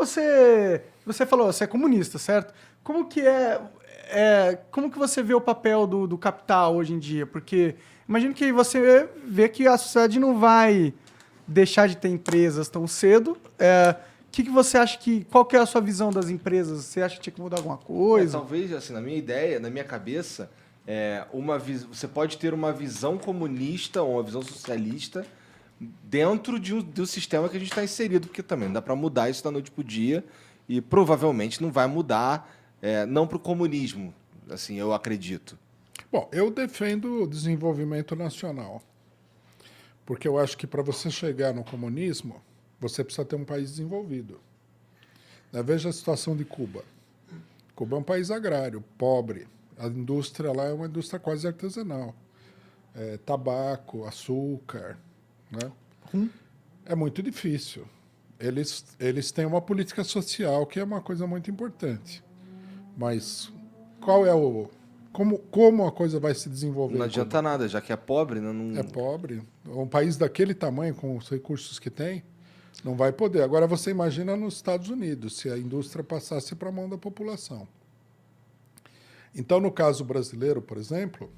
Você falou, você é comunista, certo? Como que como que você vê o papel do capital hoje em dia? Porque imagino que você vê que a sociedade não vai deixar de ter empresas tão cedo. Que você acha qual que é a sua visão das empresas? Você acha que tinha que mudar alguma coisa? Talvez, assim, na minha ideia, na minha cabeça, você pode ter uma visão comunista ou uma visão socialista dentro do sistema que a gente está inserido, porque também não dá para mudar isso da noite para o dia e provavelmente não vai mudar, não para o comunismo, assim, eu acredito. Bom, eu defendo o desenvolvimento nacional, porque eu acho que para você chegar no comunismo, você precisa ter um país desenvolvido. Veja a situação de Cuba. Cuba é um país agrário, pobre. A indústria lá é uma indústria quase artesanal. Tabaco, açúcar. Né? É muito difícil. Eles têm uma política social que é uma coisa muito importante. Mas qual é como a coisa vai se desenvolver? Não adianta nada, já que é pobre, né? Não... É pobre. Um país daquele tamanho, com os recursos que tem, não vai poder. Agora você imagina nos Estados Unidos, se a indústria passasse para a mão da população. Então, no caso brasileiro, por exemplo,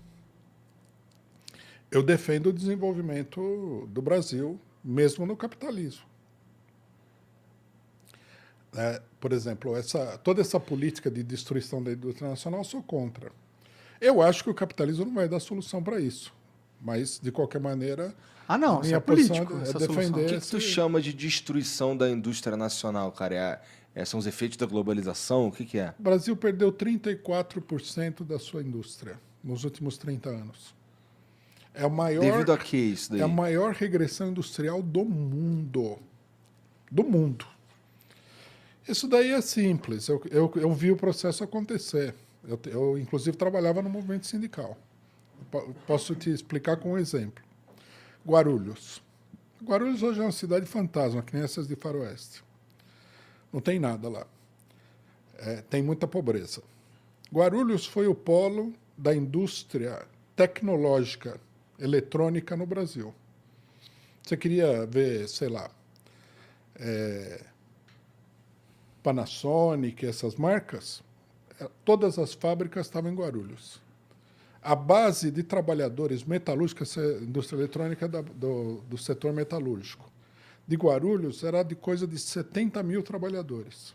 eu defendo o desenvolvimento do Brasil, mesmo no capitalismo. Por exemplo, toda essa política de destruição da indústria nacional, eu sou contra. Eu acho que o capitalismo não vai dar solução para isso. Mas, de qualquer maneira, não, minha posição político, é defender... O que tu chama de destruição da indústria nacional, cara? São os efeitos da globalização? O que é? O Brasil perdeu 34% da sua indústria nos últimos 30 anos. É o maior, devido a que isso daí? É a maior regressão industrial do mundo. Do mundo. Isso daí é simples. Eu vi o processo acontecer. Eu, inclusive, trabalhava no movimento sindical. Posso te explicar com um exemplo. Guarulhos. Guarulhos hoje é uma cidade fantasma, que nem essas de Faroeste. Não tem nada lá. Tem muita pobreza. Guarulhos foi o polo da indústria tecnológica eletrônica no Brasil. Você queria ver, sei lá, Panasonic, essas marcas, todas as fábricas estavam em Guarulhos. A base de trabalhadores metalúrgicos, essa indústria eletrônica do setor metalúrgico, de Guarulhos era de coisa de 70 mil trabalhadores.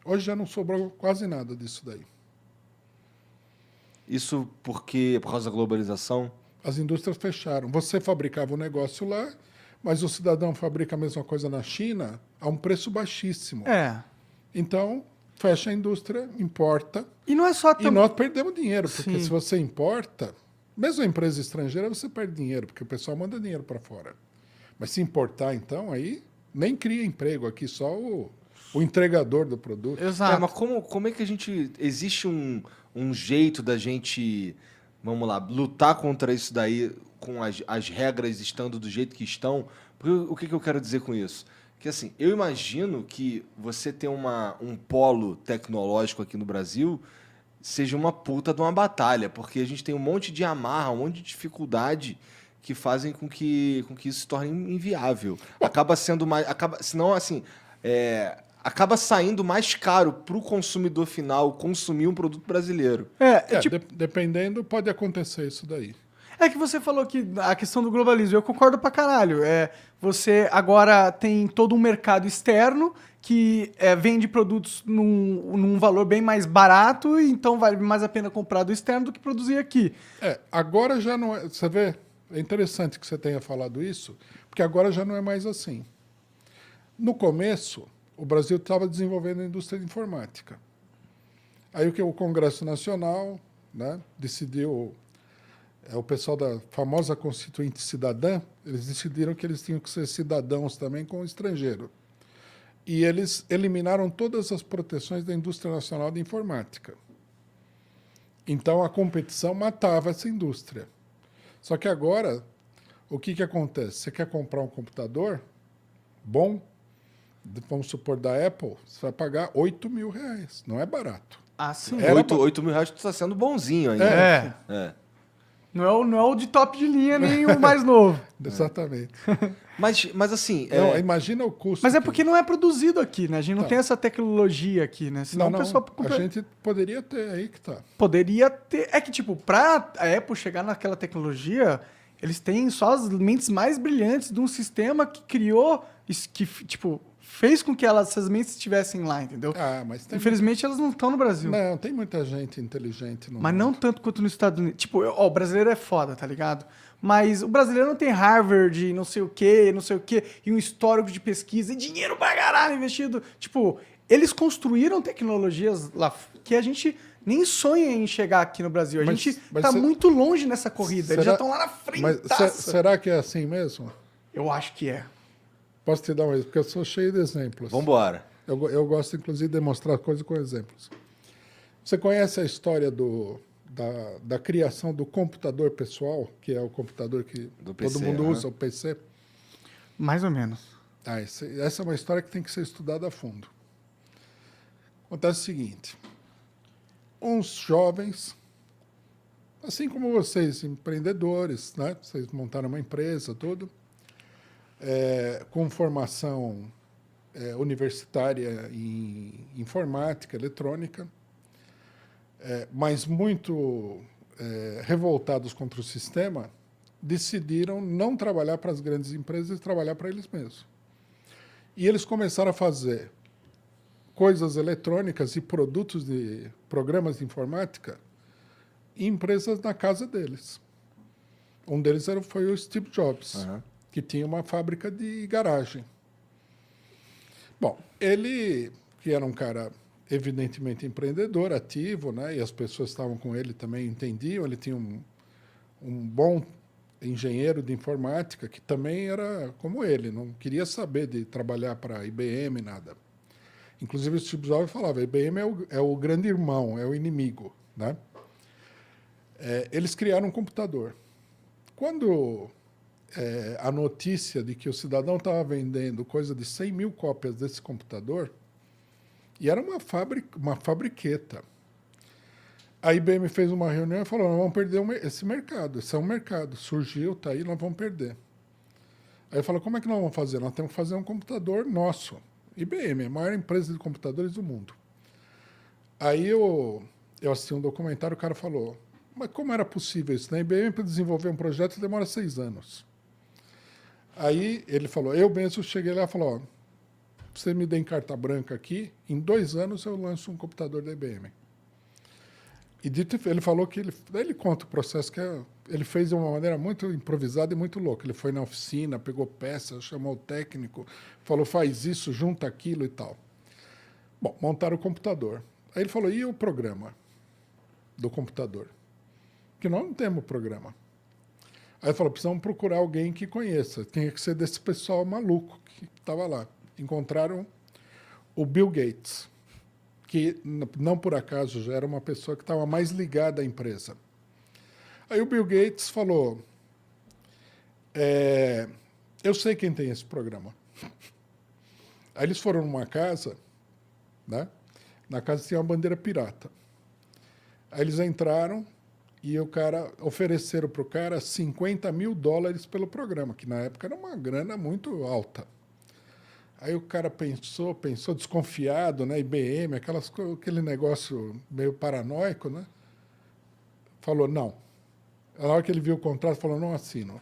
Hoje já não sobrou quase nada disso daí. Isso por causa da globalização? As indústrias fecharam. Você fabricava um negócio lá, mas o cidadão fabrica a mesma coisa na China a um preço baixíssimo. Então, fecha a indústria, importa. E não é só... E nós perdemos dinheiro, porque Sim. se você importa, mesmo a empresa estrangeira, você perde dinheiro, porque o pessoal manda dinheiro para fora. Mas se importar, então, aí nem cria emprego aqui, só o entregador do produto. Exato. Mas como é que a gente... Existe um jeito da gente, vamos lá, lutar contra isso daí, com as regras estando do jeito que estão? Porque o que eu quero dizer com isso? Que assim, eu imagino que você ter um polo tecnológico aqui no Brasil seja uma puta de uma batalha, porque a gente tem um monte de amarra, um monte de dificuldade que fazem com que isso se torne inviável. Acaba sendo mais... senão, assim, acaba saindo mais caro para o consumidor final consumir um produto brasileiro. Dependendo, pode acontecer isso daí. É que você falou que a questão do globalismo, eu concordo pra caralho. Você agora tem todo um mercado externo que vende produtos num valor bem mais barato, e então vale mais a pena comprar do externo do que produzir aqui. Agora já não é... Você vê, é interessante que você tenha falado isso, porque agora já não é mais assim. No começo, o Brasil estava desenvolvendo a indústria de informática. Aí o Congresso Nacional, né, decidiu... o pessoal da famosa Constituinte Cidadã, eles decidiram que eles tinham que ser cidadãos também com o estrangeiro. E eles eliminaram todas as proteções da indústria nacional de informática. Então, a competição matava essa indústria. Só que agora, o que acontece? Você quer comprar um computador bom, vamos supor da Apple, você vai pagar R$8.000. Não é barato. Ah, sim. R$8.000 está sendo bonzinho ainda. Não é o de top de linha, nem o mais novo. Exatamente. Mas assim, Não, imagina o custo. Mas é que- porque não é produzido aqui, né? A gente não Tá. tem essa tecnologia aqui, né? Senão Não, o pessoal a gente poderia ter aí que tá. poderia ter. É que, tipo, pra a Apple chegar naquela tecnologia, eles têm só as mentes mais brilhantes de um sistema que criou, que, tipo, fez com que essas mentes estivessem lá, entendeu? Ah, mas tem. Infelizmente, elas não estão no Brasil. Não, tem muita gente inteligente no Mas mundo. não tanto quanto nos Estados Unidos. Tipo, ó, o brasileiro é foda, tá ligado? Mas o brasileiro não tem Harvard, não sei o quê, e um histórico de pesquisa e dinheiro pra caralho investido. Tipo, eles construíram tecnologias lá que a gente nem sonha em chegar aqui no Brasil. A Mas- gente mas tá cê- muito longe nessa corrida. Eles já estão lá na frente. Mas será que é assim mesmo? Eu acho que é. Posso te dar um exemplo? Porque eu sou cheio de exemplos. vambora. Eu gosto, inclusive, de demonstrar coisas com exemplos. Você conhece a história da criação do computador pessoal, que é o computador que Do PC, todo mundo aham. usa, o PC? Mais ou menos. Ah, essa é uma história que tem que ser estudada a fundo. Acontece o seguinte: uns jovens, assim como vocês, empreendedores, né? Vocês montaram uma empresa, tudo, com formação universitária em informática, eletrônica, mas muito revoltados contra o sistema, decidiram não trabalhar para as grandes empresas e trabalhar para eles mesmos. E eles começaram a fazer coisas eletrônicas e produtos de programas de informática em empresas na casa deles. Um deles foi o Steve Jobs, Aham. que tinha uma fábrica de garagem. Bom, ele, que era um cara evidentemente empreendedor, ativo, né? E as pessoas que estavam com ele também entendiam, ele tinha um bom engenheiro de informática que também era como ele, não queria saber de trabalhar para a IBM, nada. Inclusive, o Steve Jobs falava, a IBM é o grande irmão, é o inimigo, né? Eles criaram um computador. Quando a notícia de que o cidadão estava vendendo coisa de 100 mil cópias desse computador, e era uma fabriqueta. A IBM fez uma reunião e falou, nós vamos perder esse mercado, esse é um mercado, surgiu, está aí, nós vamos perder. Aí eu falei, como é que nós vamos fazer? Nós temos que fazer um computador nosso. IBM, a maior empresa de computadores do mundo. Aí eu assisti um documentário, o cara falou, mas como era possível isso? Na IBM, para desenvolver um projeto, demora 6 anos. Aí ele falou, eu mesmo cheguei lá e falei, ó, você me dê carta branca aqui, em 2 anos eu lanço um computador da IBM. E ele falou que ele conta o processo que ele fez de uma maneira muito improvisada e muito louca. Ele foi na oficina, pegou peças, chamou o técnico, falou, faz isso, junta aquilo e tal. Bom, montaram o computador. Aí ele falou, e o programa do computador? Que nós não temos programa. Aí ele falou, precisamos procurar alguém que conheça. Tinha que ser desse pessoal maluco que estava lá. Encontraram o Bill Gates, que não por acaso já era uma pessoa que estava mais ligada à empresa. Aí o Bill Gates falou, eu sei quem tem esse programa. Aí eles foram numa casa, né? Na casa tinha uma bandeira pirata. Aí eles entraram e ofereceram para o cara $50 mil pelo programa, que na época era uma grana muito alta. Aí o cara pensou desconfiado, né? IBM, aquele negócio meio paranoico, né? Falou, não. Na hora que ele viu o contrato, falou, não assino.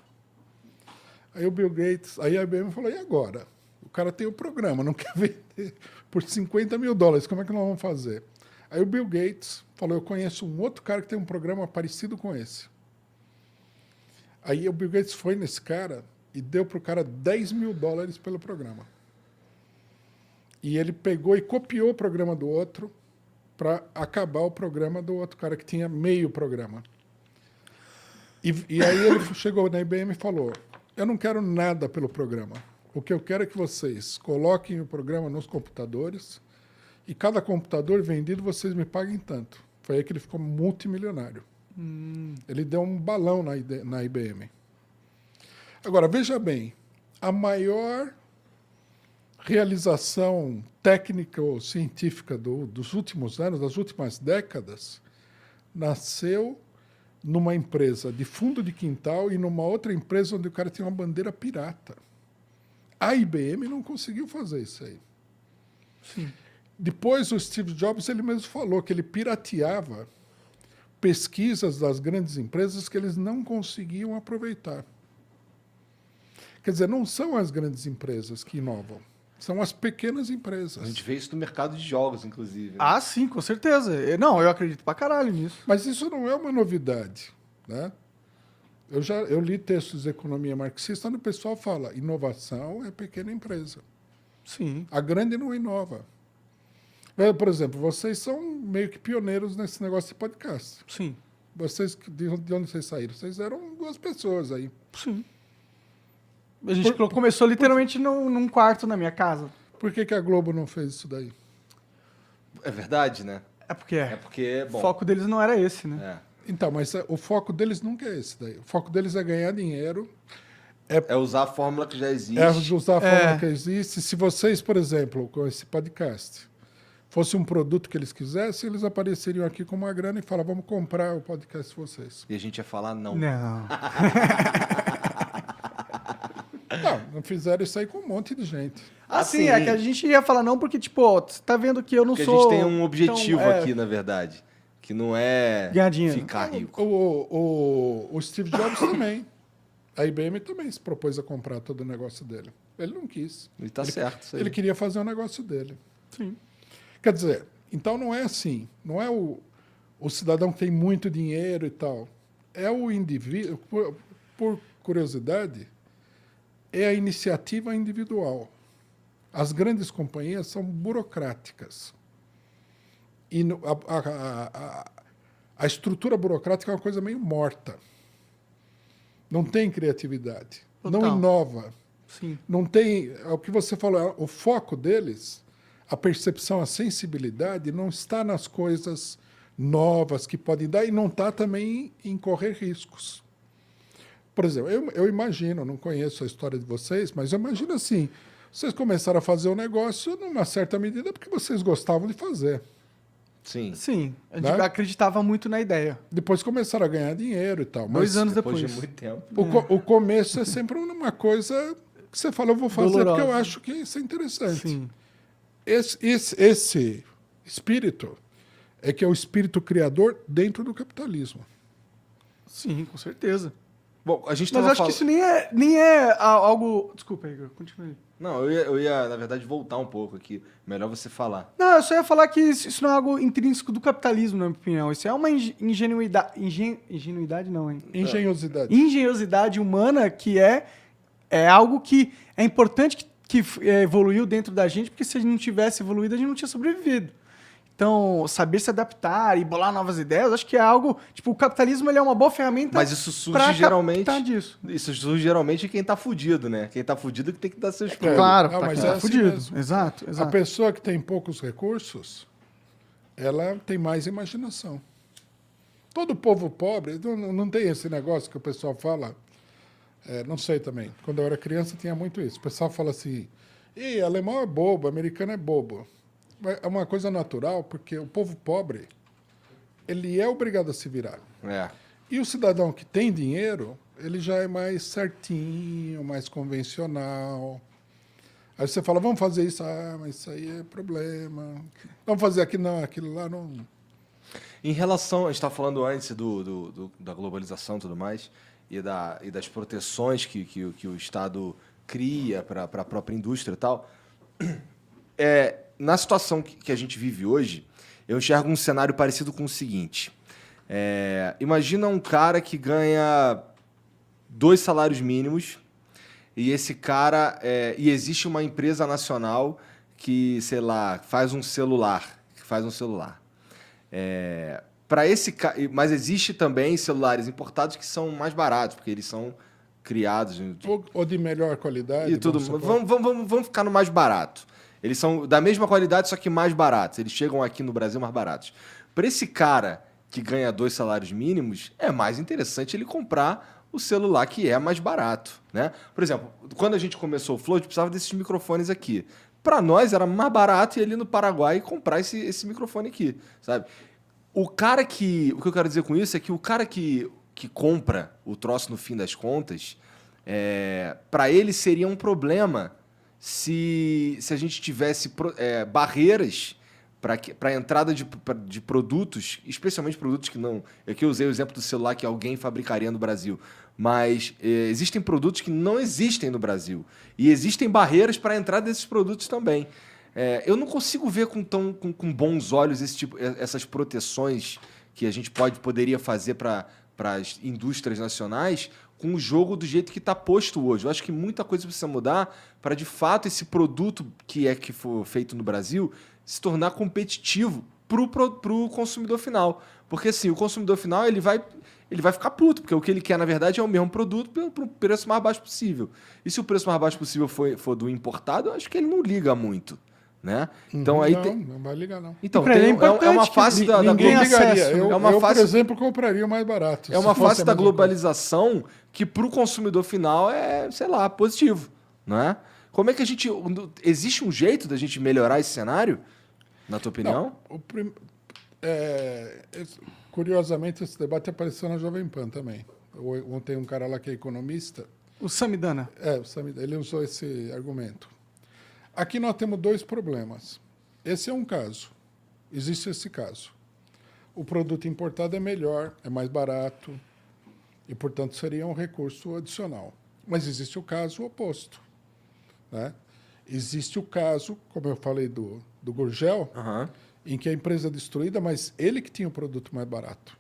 Aí o Bill Gates, aí a IBM falou, e agora? O cara tem o programa, não quer vender por $50 mil, como é que nós vamos fazer? Aí o Bill Gates falou, eu conheço um outro cara que tem um programa parecido com esse. Aí o Bill Gates foi nesse cara e deu para o cara $10 mil pelo programa. E ele pegou e copiou o programa do outro para acabar o programa do outro cara que tinha meio programa. E aí ele chegou na IBM e falou, eu não quero nada pelo programa. O que eu quero é que vocês coloquem o programa nos computadores e cada computador vendido vocês me paguem tanto. Foi aí que ele ficou multimilionário. Ele deu um balão na IBM. Agora, veja bem, a maior realização técnica ou científica dos últimos anos, das últimas décadas, nasceu numa empresa de fundo de quintal e numa outra empresa onde o cara tinha uma bandeira pirata. A IBM não conseguiu fazer isso aí. Sim. Depois, o Steve Jobs ele mesmo falou que ele pirateava pesquisas das grandes empresas que eles não conseguiam aproveitar. Quer dizer, não são as grandes empresas que inovam, são as pequenas empresas. A gente vê isso no mercado de jogos, inclusive. Né? Ah, sim, com certeza. Não, eu acredito pra caralho nisso. Mas isso não é uma novidade, né? Eu li textos de economia marxista onde o pessoal fala inovação é pequena empresa. Sim. A grande não inova. Por exemplo, vocês são meio que pioneiros nesse negócio de podcast. Sim. Vocês, de onde vocês saíram? Vocês eram 2 pessoas aí. Sim. A gente começou literalmente num quarto na minha casa. Por que a Globo não fez isso daí? É verdade, né? É porque É porque, o bom... foco deles não era esse, né? É. Então, mas o foco deles nunca é esse daí. O foco deles é ganhar dinheiro, É usar a fórmula que já existe. é usar a forma que existe. Se vocês, por exemplo, com esse podcast, fosse um produto que eles quisessem, eles apareceriam aqui com uma grana e falavam, vamos comprar o podcast de vocês. E a gente ia falar não. Não. Não fizeram isso aí com um monte de gente. Assim, é que a gente ia falar não porque, tipo, ó, você tá vendo que eu não Porque sou... a gente tem um objetivo então, aqui, na verdade. Que não é Ganhar dinheiro. ficar rico. O Steve Jobs também. A IBM também se propôs a comprar todo o negócio dele. Ele não quis. E tá certo isso aí. Ele queria fazer o negócio dele. Sim. Quer dizer, então não é assim. Não é o cidadão que tem muito dinheiro e tal. É o indivíduo, por curiosidade, é a iniciativa individual. As grandes companhias são burocráticas. E a estrutura burocrática é uma coisa meio morta. Não tem criatividade. Total. Não inova. Sim. Não tem... É o que você falou, o foco deles, a percepção, a sensibilidade, não está nas coisas novas que podem dar e não está também em correr riscos. Por exemplo, eu imagino, não conheço a história de vocês, mas eu imagino assim, vocês começaram a fazer o negócio numa certa medida porque vocês gostavam de fazer. Sim. Sim. A gente Né? acreditava muito na ideia. Depois começaram a ganhar dinheiro e tal. 2 anos Depois depois. de muito tempo. O começo é sempre uma coisa que você fala, eu vou fazer Dolorosa. porque eu acho que isso é interessante. Sim. Esse espírito é que é o espírito criador dentro do capitalismo. Sim, com certeza. Bom, a gente Mas eu tava acho que isso nem é algo... Desculpa, Igor, continue. Não, eu ia, na verdade, voltar um pouco aqui. Melhor você falar. Não, eu só ia falar que isso não é algo intrínseco do capitalismo, na minha opinião. Isso é uma ingenuidade... Ingenuidade não, hein? Engenhosidade. Engenhosidade humana que é algo que é importante que evoluiu dentro da gente, porque se a gente não tivesse evoluído, a gente não tinha sobrevivido. Então, saber se adaptar e bolar novas ideias, acho que é algo... Tipo, o capitalismo ele é uma boa ferramenta Mas isso surge pra geralmente... captar disso. Isso surge geralmente de quem tá fudido, né? Quem tá fudido que tem que dar seus pulos. Claro, Não, pra mas quem é tá assim fudido. mesmo. Exato, A exato. pessoa que tem poucos recursos, ela tem mais imaginação. Todo povo pobre, não tem esse negócio que o pessoal fala, não sei também, quando eu era criança tinha muito isso. O pessoal fala assim, alemão é bobo, americano é bobo. É uma coisa natural, porque o povo pobre, ele é obrigado a se virar. É. E o cidadão que tem dinheiro, ele já é mais certinho, mais convencional. Aí você fala, vamos fazer isso. Ah, mas isso aí é problema. Vamos fazer aquilo, não, aquilo lá não... Em relação, a gente estava falando antes da globalização e tudo mais, e das proteções que o Estado cria para a própria indústria e tal. Na situação que a gente vive hoje, eu enxergo um cenário parecido com o seguinte. Imagina um cara que ganha 2 salários mínimos e esse cara... e existe uma empresa nacional que, sei lá, faz um celular. Mas existe também celulares importados que são mais baratos, porque eles são criados... Ou de melhor qualidade. E tudo. vamos supor. Vamos ficar no mais barato. Eles são da mesma qualidade, só que mais baratos. Eles chegam aqui no Brasil mais baratos. Para esse cara que ganha 2 salários mínimos, é mais interessante ele comprar o celular que é mais barato, né? Por exemplo, quando a gente começou o Flow, a gente precisava desses microfones aqui. Para nós era mais barato ir ali no Paraguai e comprar esse microfone aqui, sabe? O que eu quero dizer com isso é que o cara que compra o troço no fim das contas, para ele seria um problema se a gente tivesse barreiras para a entrada de produtos, especialmente produtos que não... Aqui eu usei o exemplo do celular que alguém fabricaria no Brasil, mas existem produtos que não existem no Brasil. E existem barreiras para a entrada desses produtos também. Eu não consigo ver com bons olhos essas proteções que a gente poderia fazer para as indústrias nacionais com o jogo do jeito que está posto hoje. Eu acho que muita coisa precisa mudar para, de fato, esse produto que for feito no Brasil se tornar competitivo para o consumidor final. Porque, assim, o consumidor final ele vai ficar puto, porque o que ele quer, na verdade, é o mesmo produto pelo preço mais baixo possível. E se o preço mais baixo possível for do importado, eu acho que ele não liga muito. Né? Então, aí não vai ligar, não. Então, é uma face da Ninguém ligaria. Eu, fase... por exemplo, compraria o mais barato. É uma face da globalização que, para o consumidor final, é, sei lá, positivo. Né? Como é que a gente... Existe um jeito da gente melhorar esse cenário, na tua opinião? Curiosamente, esse debate apareceu na Jovem Pan também. Ontem um cara lá que é economista... O Samidana. O Samidana, ele usou esse argumento. Aqui nós temos dois problemas. Esse é um caso. Existe esse caso. O produto importado é melhor, é mais barato e, portanto, seria um recurso adicional. Mas existe o caso oposto. Né? Existe o caso, como eu falei, do Gurgel, em que a empresa é destruída, mas ele que tinha o produto mais barato.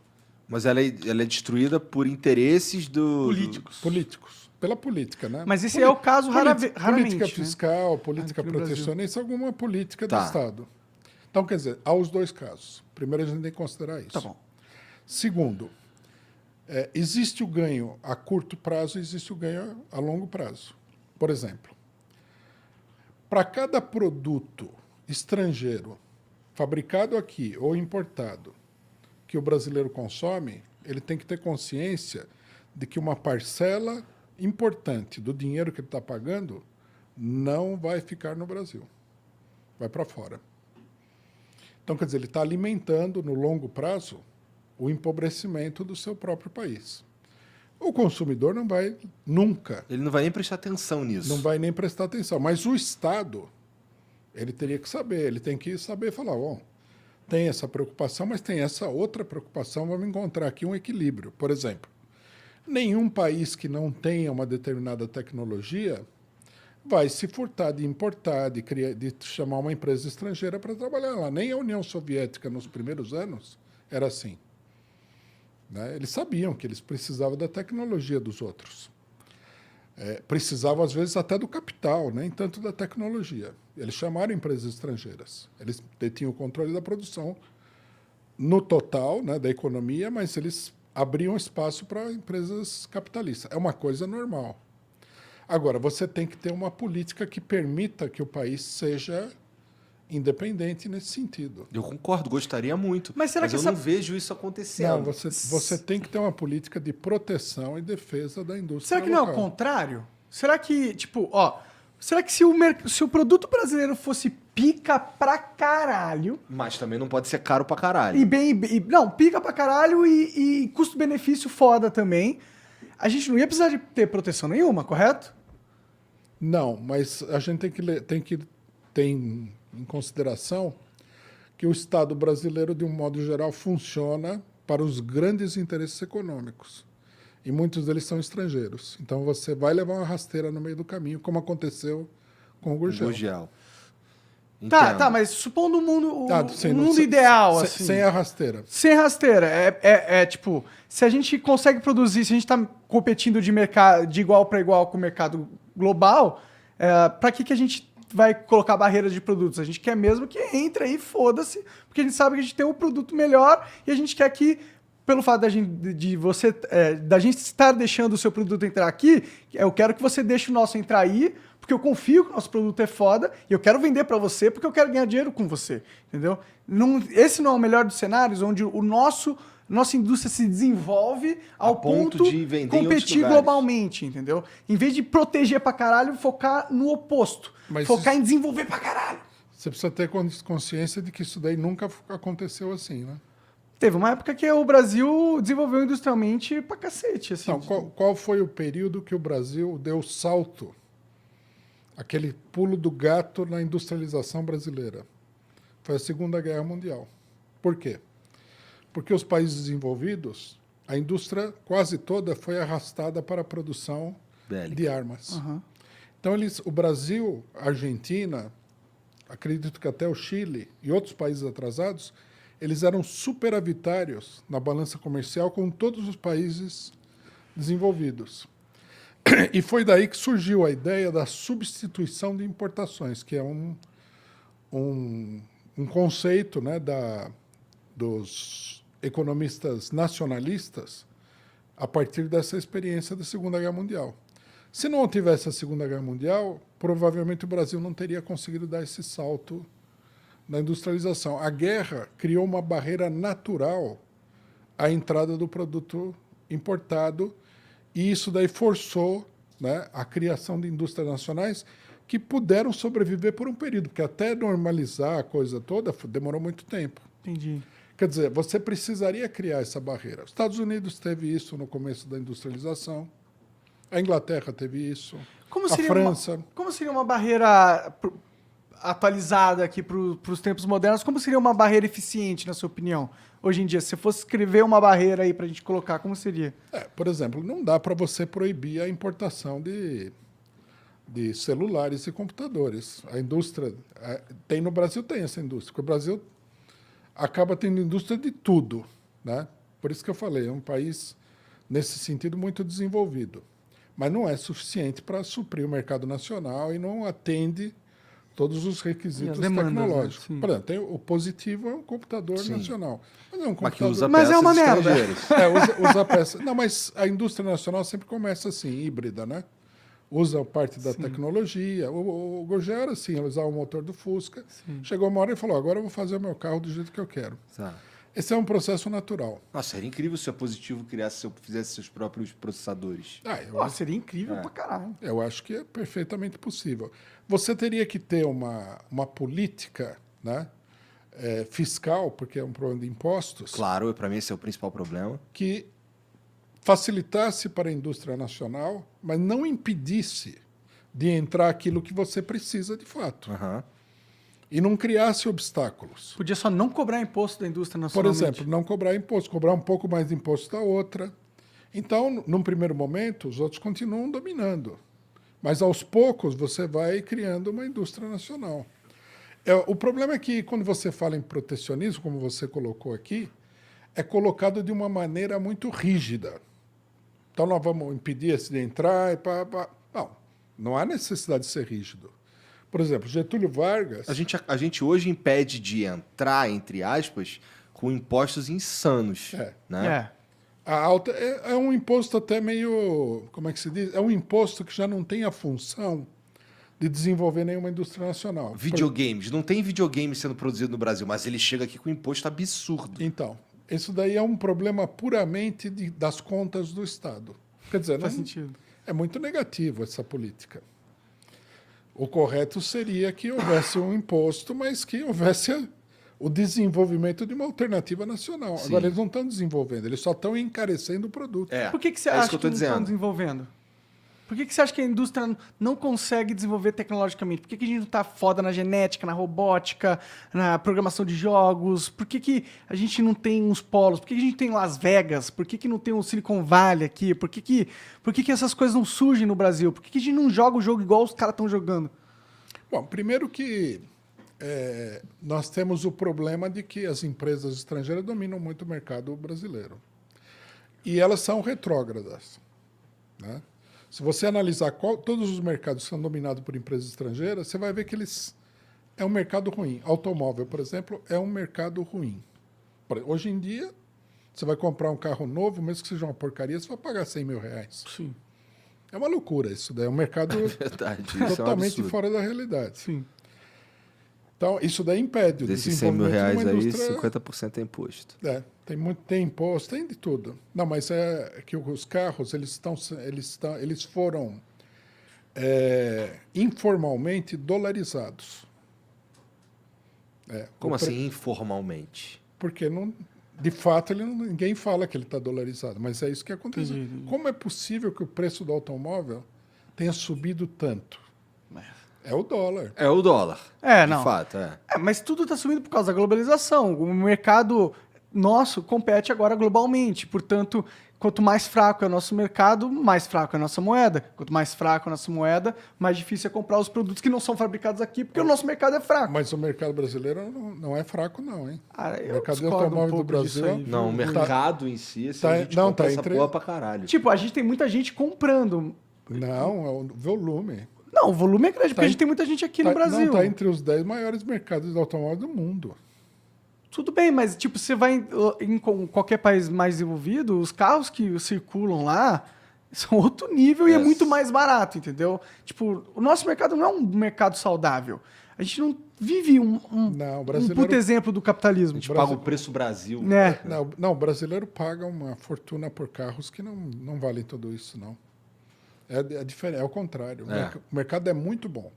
Mas ela é destruída por interesses políticos. Pela política, né? Mas esse é o caso raramente. Política fiscal, política protecionista, alguma política do Estado. Então, quer dizer, há os dois casos. Primeiro, a gente tem que considerar isso. Tá bom. Segundo, existe o ganho a curto prazo e existe o ganho a longo prazo. Por exemplo, para cada produto estrangeiro fabricado aqui ou importado que o brasileiro consome, ele tem que ter consciência de que uma parcela importante do dinheiro que ele está pagando não vai ficar no Brasil. Vai para fora. Então, quer dizer, ele está alimentando, no longo prazo, o empobrecimento do seu próprio país. O consumidor não vai nunca... Ele não vai nem prestar atenção nisso. Não vai nem prestar atenção. Mas o Estado, ele teria que saber. Ele tem que saber falar, bom, tem essa preocupação, mas tem essa outra preocupação. Vamos encontrar aqui um equilíbrio. Por exemplo, nenhum país que não tenha uma determinada tecnologia vai se furtar de importar, de chamar uma empresa estrangeira para trabalhar lá. Nem a União Soviética, nos primeiros anos, era assim. Né? Eles sabiam que eles precisavam da tecnologia dos outros. Precisavam, às vezes, até do capital, nem tanto da tecnologia. Eles chamaram empresas estrangeiras. Eles detinham o controle da produção no total, né, da economia, mas eles abriam espaço para empresas capitalistas. É uma coisa normal. Agora, você tem que ter uma política que permita que o país seja independente nesse sentido. Eu concordo, gostaria muito. Mas será que eu não vejo isso acontecendo. Não, você tem que ter uma política de proteção e defesa da indústria Será que não é o contrário? Será que, será que se o produto brasileiro fosse pica pra caralho... Mas também não pode ser caro pra caralho. Não, pica pra caralho e custo-benefício foda também. A gente não ia precisar de ter proteção nenhuma, correto? Não, mas a gente tem que ter em consideração que o Estado brasileiro, de um modo geral, funciona para os grandes interesses econômicos. E muitos deles são estrangeiros. Então você vai levar uma rasteira no meio do caminho, como aconteceu com o Gurgel. Tá, mas supondo o mundo ideal, assim. Sem a rasteira. Sem rasteira. Tipo, se a gente consegue produzir, se a gente está competindo de igual para igual com o mercado global, para que a gente vai colocar barreiras de produtos? A gente quer mesmo que entre aí, foda-se, porque a gente sabe que a gente tem um produto melhor e a gente quer que, pelo fato da gente estar deixando o seu produto entrar aqui, eu quero que você deixe o nosso entrar aí, porque eu confio que o nosso produto é foda e eu quero vender para você porque eu quero ganhar dinheiro com você, entendeu? Esse não é o melhor dos cenários, onde nossa indústria se desenvolve ao ponto de vender competir globalmente, entendeu? Em vez de proteger pra caralho, focar no oposto. Focar em desenvolver pra caralho. Você precisa ter consciência de que isso daí nunca aconteceu assim, né? Teve uma época que o Brasil desenvolveu industrialmente pra cacete. Assim, qual foi o período que o Brasil deu salto aquele pulo do gato na industrialização brasileira. Foi a Segunda Guerra Mundial. Por quê? Porque os países desenvolvidos, a indústria quase toda foi arrastada para a produção de armas. Uhum. Então, o Brasil, a Argentina, acredito que até o Chile e outros países atrasados, eles eram superavitários na balança comercial com todos os países desenvolvidos. E foi daí que surgiu a ideia da substituição de importações, que é um conceito, né, dos economistas nacionalistas a partir dessa experiência da Segunda Guerra Mundial. Se não tivesse a Segunda Guerra Mundial, provavelmente o Brasil não teria conseguido dar esse salto na industrialização. A guerra criou uma barreira natural à entrada do produto importado e isso daí forçou, né, a criação de indústrias nacionais que puderam sobreviver por um período, porque até normalizar a coisa toda demorou muito tempo. Entendi. Quer dizer, você precisaria criar essa barreira. Os Estados Unidos teve isso no começo da industrialização, a Inglaterra teve isso, a França. Como seria uma barreira atualizada aqui para os tempos modernos? Como seria uma barreira eficiente, na sua opinião? Hoje em dia, se você fosse escrever uma barreira aí para a gente colocar, como seria? Por exemplo, não dá para você proibir a importação de celulares e computadores. A indústria... no Brasil tem essa indústria, porque o Brasil acaba tendo indústria de tudo, né? Por isso que eu falei, é um país, nesse sentido, muito desenvolvido. Mas não é suficiente para suprir o mercado nacional e não atende todos os requisitos tecnológicos. Né? Por exemplo, o positivo é um computador nacional. Mas é um computador... Mas é uma merda. Usa peças. Não, mas a indústria nacional sempre começa assim, híbrida, né? Usa parte da tecnologia. O Gurgel era assim, ele usava o motor do Fusca. Sim. Chegou uma hora e falou, agora eu vou fazer o meu carro do jeito que eu quero. Tá. Esse é um processo natural. Nossa, seria incrível se a Positivo fizesse seus próprios processadores. Seria incrível pra caralho. Eu acho que é perfeitamente possível. Você teria que ter uma política, né, fiscal, porque é um problema de impostos. Claro, para mim esse é o principal problema. Que facilitasse para a indústria nacional, mas não impedisse de entrar aquilo que você precisa de fato. Uhum. E não criasse obstáculos. Podia só não cobrar imposto da indústria Por nacional. exemplo, não cobrar imposto, cobrar um pouco mais de imposto da outra. Então, num primeiro momento, os outros continuam dominando. Mas, aos poucos, você vai criando uma indústria nacional. O problema é que, quando você fala em protecionismo, como você colocou aqui, é colocado de uma maneira muito rígida. Então, nós vamos impedir esse de entrar e não há necessidade de ser rígido. Por exemplo, Getúlio Vargas... A gente hoje impede de entrar, entre aspas, com impostos insanos. Né? A alta é um imposto até meio... Como é que se diz? É um imposto que já não tem a função de desenvolver nenhuma indústria nacional. Videogames. Não tem videogame sendo produzido no Brasil, mas ele chega aqui com um imposto absurdo. Então, isso daí é um problema puramente das contas do Estado. Quer dizer, faz sentido. É muito negativo essa política. O correto seria que houvesse um imposto, mas que houvesse o desenvolvimento de uma alternativa nacional. Sim. Agora, eles não estão desenvolvendo, eles só estão encarecendo o produto. Por que você acha que não estão desenvolvendo? Por que você acha que a indústria não consegue desenvolver tecnologicamente? Por que a gente não está foda na genética, na robótica, na programação de jogos? Por que a gente não tem uns polos? Por que a gente tem Las Vegas? Por que não tem um Silicon Valley aqui? Por que essas coisas não surgem no Brasil? Por que a gente não joga o jogo igual os caras estão jogando? Bom, primeiro que nós temos o problema de que as empresas estrangeiras dominam muito o mercado brasileiro. E elas são retrógradas, né? Se você analisar todos os mercados que são dominados por empresas estrangeiras, você vai ver que é um mercado ruim. Automóvel, por exemplo, é um mercado ruim. Hoje em dia, você vai comprar um carro novo, mesmo que seja uma porcaria, você vai pagar R$100 mil. Sim. É uma loucura isso daí. É um mercado totalmente fora da realidade. Sim. Então, isso daí impede o desses R$100 mil de aí, indústria... 50% é imposto. Tem imposto, tem de tudo. Não, mas é que os carros, eles foram informalmente dolarizados. Como assim, informalmente? Porque, de fato, ninguém fala que ele está dolarizado, mas é isso que acontece. Como é possível que o preço do automóvel tenha subido tanto? É o dólar. É o dólar. É, de não. fato, é. Mas tudo está subindo por causa da globalização. O mercado nosso compete agora globalmente. Portanto, quanto mais fraco é o nosso mercado, mais fraco é a nossa moeda. Quanto mais fraco é a nossa moeda, mais difícil é comprar os produtos que não são fabricados aqui, porque o nosso mercado é fraco. Mas o mercado brasileiro não é fraco, não, hein? Ah, O eu mercado de discordo automóvel do pouco disso Brasil. aí, viu? Não, o mercado em si, assim, Tá- a gente não, compra tá essa entre- porra pra caralho. Tipo, a gente tem muita gente comprando. Não, é o volume. Não, o volume é grande, porque Tá a gente tem muita gente aqui no Brasil. Não, está entre os 10 maiores mercados de automóvel do mundo. Tudo bem, mas tipo, você vai em qualquer país mais desenvolvido, os carros que circulam lá são outro nível e é muito mais barato, entendeu? Tipo, o nosso mercado não é um mercado saudável. A gente não vive Não, o um brasileiro- puto exemplo do capitalismo. A gente Tipo, paga o preço Brasil. né? Não, o brasileiro paga uma fortuna por carros que não valem tudo isso, não. É diferente, é o contrário. O mercado é muito bom.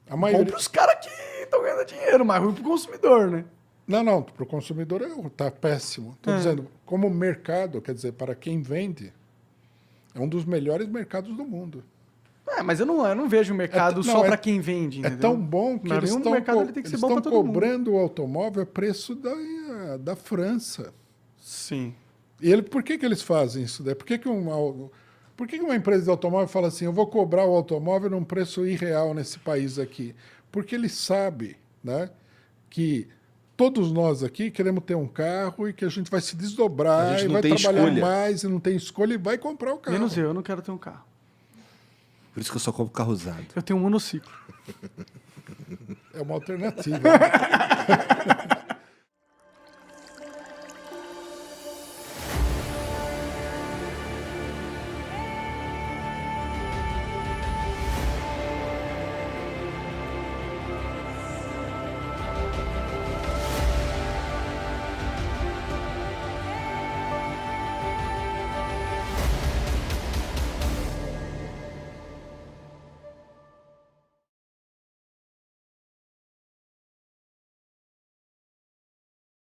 A Bom maioria... pros caras que estão ganhando dinheiro, mas ruim pro consumidor, né? Não, para o consumidor está péssimo. Estou dizendo, como mercado, quer dizer, para quem vende, é um dos melhores mercados do mundo. É, mas eu não vejo o mercado não, só é- pra quem vende, É entendeu? tão bom que Mas eles o estão mercado ele tem que ser bom pra todo mundo. cobrando o automóvel a preço da França. Sim. E por que eles fazem isso daí? Por que uma empresa de automóvel fala assim, eu vou cobrar o automóvel num preço irreal nesse país aqui? Porque ele sabe, né, que todos nós aqui queremos ter um carro e que a gente vai se A desdobrar gente e não vai tem trabalhar escolha. mais e não tem escolha e vai comprar o carro. Menos eu não quero ter um carro. Por isso que eu só compro carro usado. Eu tenho um monociclo. É uma alternativa. Né?